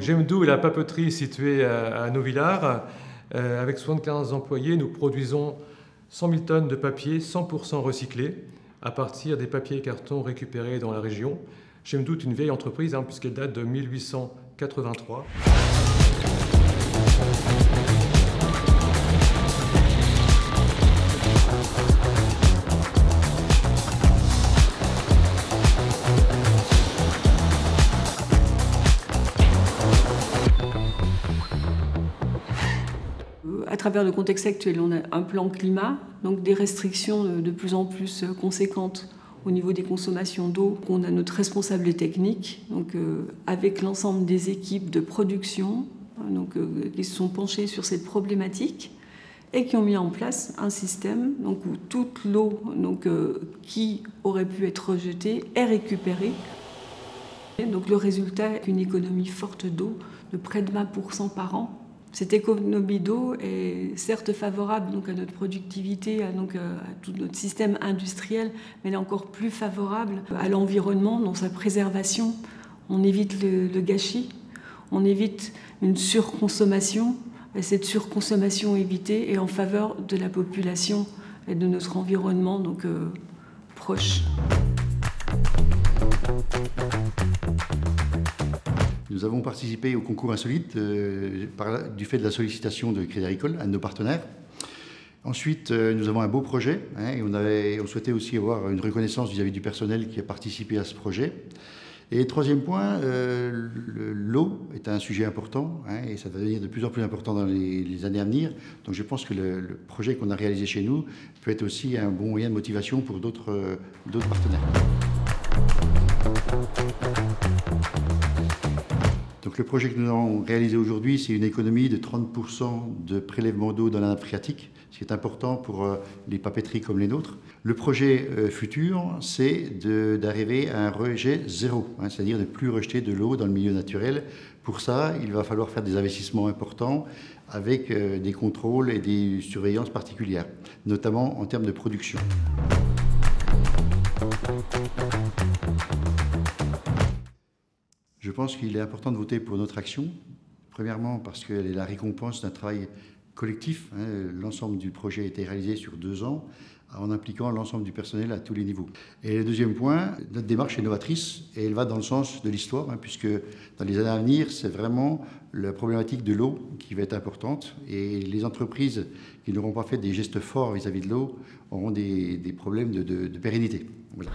Gemdou est la papeterie située à Novillars. Avec 75 employés, nous produisons 100 000 tonnes de papier 100% recyclé à partir des papiers et cartons récupérés dans la région. Gemdou est une vieille entreprise puisqu'elle date de 1883. À travers le contexte actuel, on a un plan climat, donc des restrictions de plus en plus conséquentes au niveau des consommations d'eau. On a notre responsable technique, donc, avec l'ensemble des équipes de production qui se sont penchées sur cette problématique et qui ont mis en place un système où toute l'eau qui aurait pu être rejetée est récupérée. Donc, le résultat est une économie forte d'eau de près de 20% par an. Cette économie d'eau est certes favorable à notre productivité, à tout notre système industriel, mais elle est encore plus favorable à l'environnement, dans sa préservation. On évite le gâchis, on évite une surconsommation, et cette surconsommation évitée est en faveur de la population et de notre environnement proche. Nous avons participé au concours insolite du fait de la sollicitation de Crédit Agricole, un de nos partenaires. Ensuite, nous avons un beau projet et on souhaitait aussi avoir une reconnaissance vis-à-vis du personnel qui a participé à ce projet. Et troisième point, l'eau est un sujet important et ça va devenir de plus en plus important dans les années à venir. Donc je pense que le projet qu'on a réalisé chez nous peut être aussi un bon moyen de motivation pour d'autres partenaires. Donc le projet que nous avons réalisé aujourd'hui, c'est une économie de 30% de prélèvement d'eau dans la nappe phréatique, ce qui est important pour les papeteries comme les nôtres. Le projet futur, c'est d'arriver à un rejet zéro, c'est-à-dire de ne plus rejeter de l'eau dans le milieu naturel. Pour ça, il va falloir faire des investissements importants avec des contrôles et des surveillances particulières, notamment en termes de production. Je pense qu'il est important de voter pour notre action. Premièrement, parce qu'elle est la récompense d'un travail collectif. L'ensemble du projet a été réalisé sur 2 ans, en impliquant l'ensemble du personnel à tous les niveaux. Et le deuxième point, notre démarche est novatrice et elle va dans le sens de l'histoire, puisque dans les années à venir, c'est vraiment la problématique de l'eau qui va être importante. Et les entreprises qui n'auront pas fait des gestes forts vis-à-vis de l'eau auront des problèmes de pérennité. Voilà.